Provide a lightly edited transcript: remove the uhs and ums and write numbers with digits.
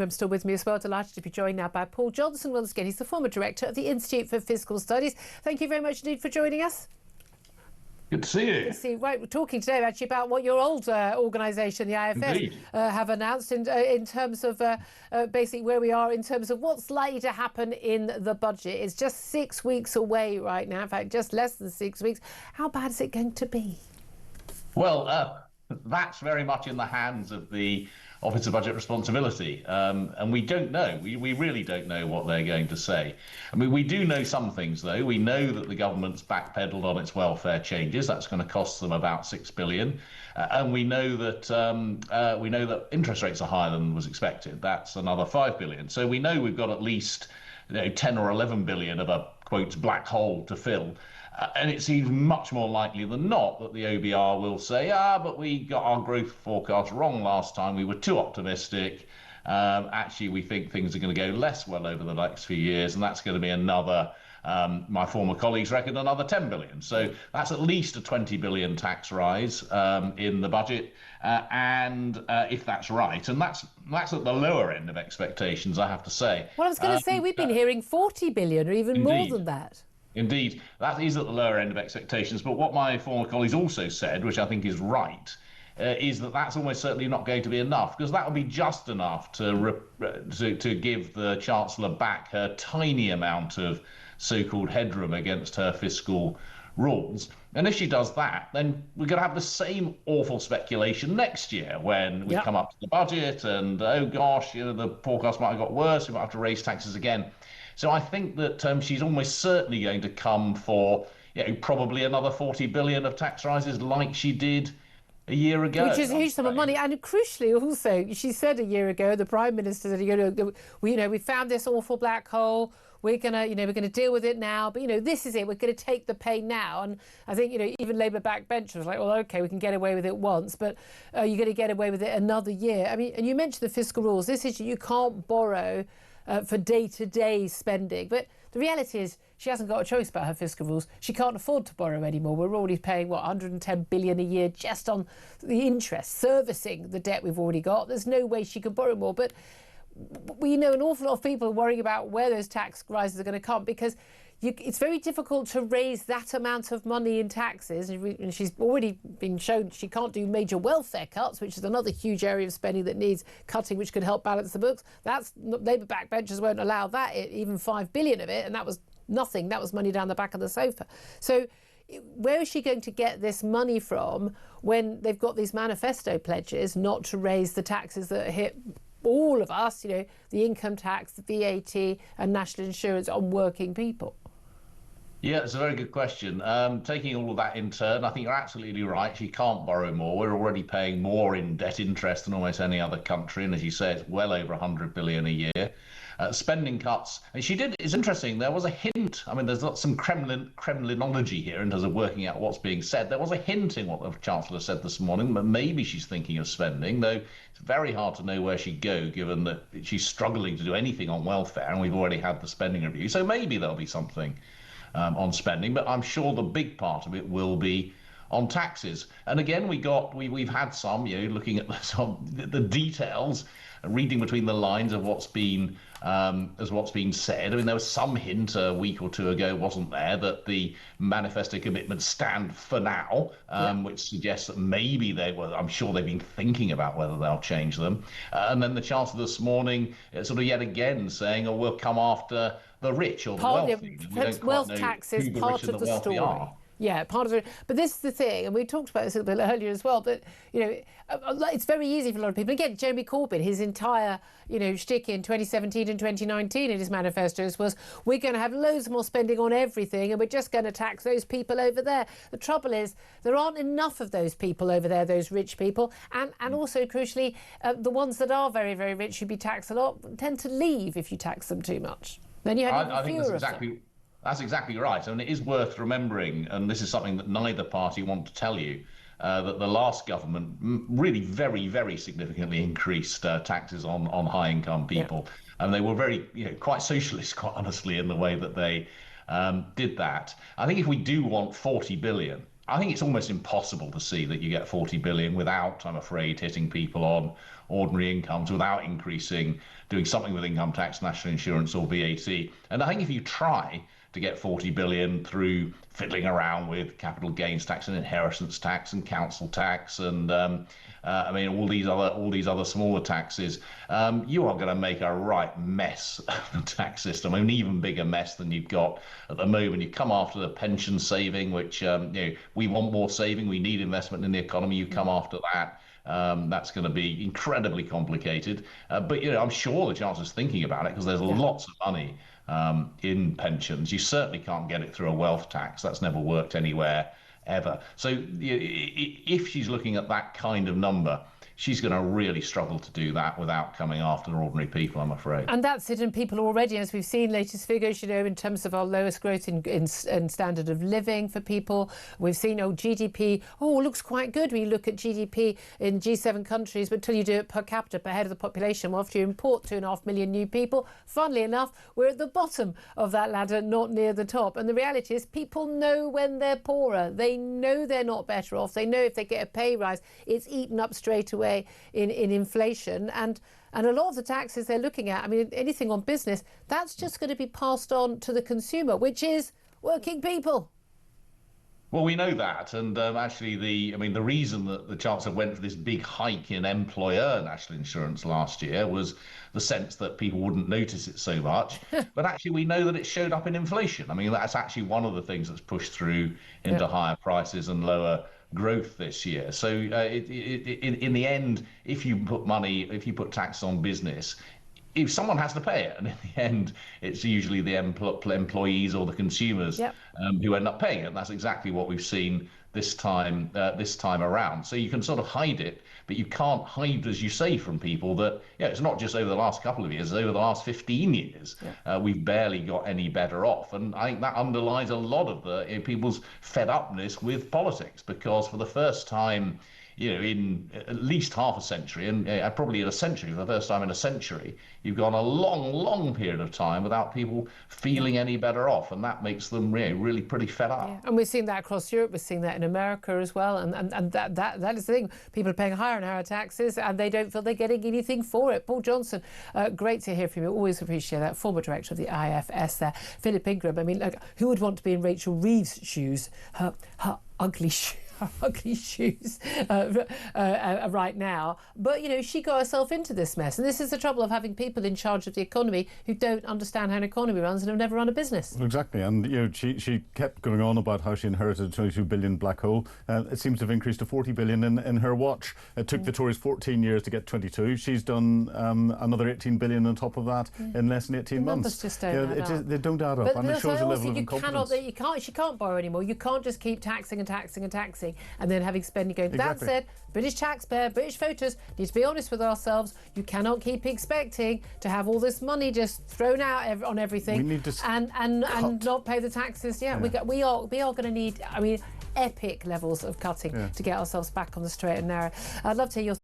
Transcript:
I'm still with me as well. Delighted to be joined now by Paul Johnson. Once again, he's the former director of the Institute for Fiscal Studies. Thank you very much indeed for joining us. Good to see you. Good to see you. Right, we're talking today actually about what your old organisation, the IFS, have announced in terms of basically where we are in terms of what's likely to happen in the budget. It's just 6 weeks away right now. In fact, just less than 6 weeks. How bad is it going to be? Well, that's very much in the hands of the Office of Budget Responsibility, and we don't know. We really don't know what they're going to say. I mean, we do know some things, though. We know that the government's backpedaled on its welfare changes. That's going to cost them about £6 billion, and we know that interest rates are higher than was expected. That's another £5 billion. So we know we've got at least 10 or 11 billion of a quote black hole to fill. And it seems much more likely than not that the OBR will say, but we got our growth forecast wrong last time. We were too optimistic. Actually, we think things are going to go less well over the next few years. And that's going to be another, my former colleagues reckon, another 10 billion. So that's at least a 20 billion tax rise in the budget. And if that's right, and that's at the lower end of expectations, I have to say. Well, I was going to say, we've been hearing 40 billion or even indeed. More than that. Indeed, that is at the lower end of expectations. But what my former colleagues also said, which I think is right, is that that's almost certainly not going to be enough, because that would be just enough to give the Chancellor back her tiny amount of so-called headroom against her fiscal rules. And if she does that, then we're going to have the same awful speculation next year when we come up to the budget and, oh gosh, the forecast might have got worse, we might have to raise taxes again. So I think that she's almost certainly going to come for probably another 40 billion of tax rises like she did a year ago. Which is a huge sum of money. And crucially also, she said a year ago, the Prime Minister said, we found this awful black hole. We're gonna deal with it now. But this is it. We're gonna take the pain now. And I think even Labour backbenchers was like, well, okay, we can get away with it once, but you're going to get away with it another year. I mean, and you mentioned the fiscal rules. This issue, you can't borrow for day-to-day spending. But the reality is she hasn't got a choice about her fiscal rules. She can't afford to borrow anymore. We're already paying, 110 billion a year just on the interest, servicing the debt we've already got. There's no way she can borrow more. But we know an awful lot of people are worrying about where those tax rises are going to come, because it's very difficult to raise that amount of money in taxes. And she's already been shown she can't do major welfare cuts, which is another huge area of spending that needs cutting, which could help balance the books. Labour backbenchers won't allow that, even 5 billion of it. And that was nothing. That was money down the back of the sofa. So where is she going to get this money from when they've got these manifesto pledges not to raise the taxes that hit all of us, the income tax, the VAT and national insurance on working people? Yeah, it's a very good question. Taking all of that in turn, I think you're absolutely right. She can't borrow more. We're already paying more in debt interest than almost any other country. And as you say, it's well over 100 billion a year. Spending cuts. And it's interesting, there was a hint. I mean, there's not some Kremlinology here in terms of working out what's being said. There was a hint in what the Chancellor said this morning, but maybe she's thinking of spending, though it's very hard to know where she'd go, given that she's struggling to do anything on welfare, and we've already had the spending review. So maybe there'll be something on spending, but I'm sure the big part of it will be on taxes. And again, we've had some, looking at the details, reading between the lines of what's been said. I mean, there was some hint a week or two ago, wasn't there, that the manifesto commitments stand for now, which suggests that maybe I'm sure they've been thinking about whether they'll change them. And then the Chancellor this morning sort of yet again saying, oh, we'll come after the rich or the wealthy. Wealth tax is part of the story. Yeah, part of it. But this is the thing, and we talked about this a little bit earlier as well, that, it's very easy for a lot of people. Again, Jeremy Corbyn, his entire, shtick in 2017 and 2019 in his manifestos was, we're going to have loads more spending on everything and we're just going to tax those people over there. The trouble is, there aren't enough of those people over there, those rich people. And also, crucially, the ones that are very, very rich, should be taxed a lot, tend to leave if you tax them too much. Then you have I think that's exactly right. I mean, it is worth remembering, and this is something that neither party want to tell you, that the last government really very, very significantly increased taxes on high-income people. Yeah. And they were very, quite socialist, quite honestly, in the way that they did that. I think if we do want 40 billion, I think it's almost impossible to see that you get 40 billion without, I'm afraid, hitting people ordinary incomes without doing something with income tax, national insurance, or VAT. And I think if you try to get 40 billion through fiddling around with capital gains tax and inheritance tax and council tax and all these other smaller taxes, you are going to make a right mess of the tax system, an even bigger mess than you've got at the moment. You come after the pension saving, which we want more saving, we need investment in the economy. You come after that. That's going to be incredibly complicated. But I'm sure the Chancellor's thinking about it because there's lots of money in pensions. You certainly can't get it through a wealth tax. That's never worked anywhere ever. So if she's looking at that kind of number, she's going to really struggle to do that without coming after ordinary people, I'm afraid. And that's it. And people already, as we've seen latest figures, in terms of our lowest growth in standard of living for people, we've seen GDP, looks quite good when you look at GDP in G7 countries, but until you do it per capita, per head of the population, well, after you import 2.5 million new people, funnily enough, we're at the bottom of that ladder, not near the top. And the reality is people know when they're poorer. They know they're not better off. They know if they get a pay rise, it's eaten up straight away in inflation, and a lot of the taxes they're looking at, anything on business, that's just going to be passed on to the consumer, which is working people. Well, we know that, and actually, the reason that the Chancellor went for this big hike in employer national insurance last year was the sense that people wouldn't notice it so much. But actually, we know that it showed up in inflation. That's actually one of the things that's pushed through into higher prices and lower growth this year. So in the end, if you put tax on business, if someone has to pay it, and in the end, it's usually the employees or the consumers who end up paying it. And that's exactly what we've seen this time around. So you can sort of hide it, but you can't hide, as you say, from people that it's not just over the last couple of years, it's over the last 15 years. We've barely got any better off. And I think that underlies a lot of the people's fed upness with politics, because for the first time, in at least half a century, and probably in a century, for the first time in a century, you've gone a long, long period of time without people feeling any better off, and that makes them really pretty fed up. And we're seeing that across Europe. We're seeing that in America as well, and that is the thing. People are paying higher and higher taxes, and they don't feel they're getting anything for it. Paul Johnson, great to hear from you. Always appreciate that. Former director of the IFS there. Philip Ingram. Who would want to be in Rachel Reeves' shoes? Her ugly shoes right now, but she got herself into this mess, and this is the trouble of having people in charge of the economy who don't understand how an economy runs and have never run a business. Exactly, and she kept going on about how she inherited a 22 billion black hole. It seems to have increased to 40 billion in her watch. It took the Tories 14 years to get 22. She's done another 18 billion on top of that in less than 18 months. Just don't add up. They don't add up, and it shows a level of incompetence. She can't borrow anymore. You can't just keep taxing and taxing and taxing and then having spending going. Exactly. That said, British taxpayer, British voters need to be honest with ourselves. You cannot keep expecting to have all this money just thrown out on everything. We need to and not pay the taxes. We are going to need epic levels of cutting to get ourselves back on the straight and narrow. I'd love to hear your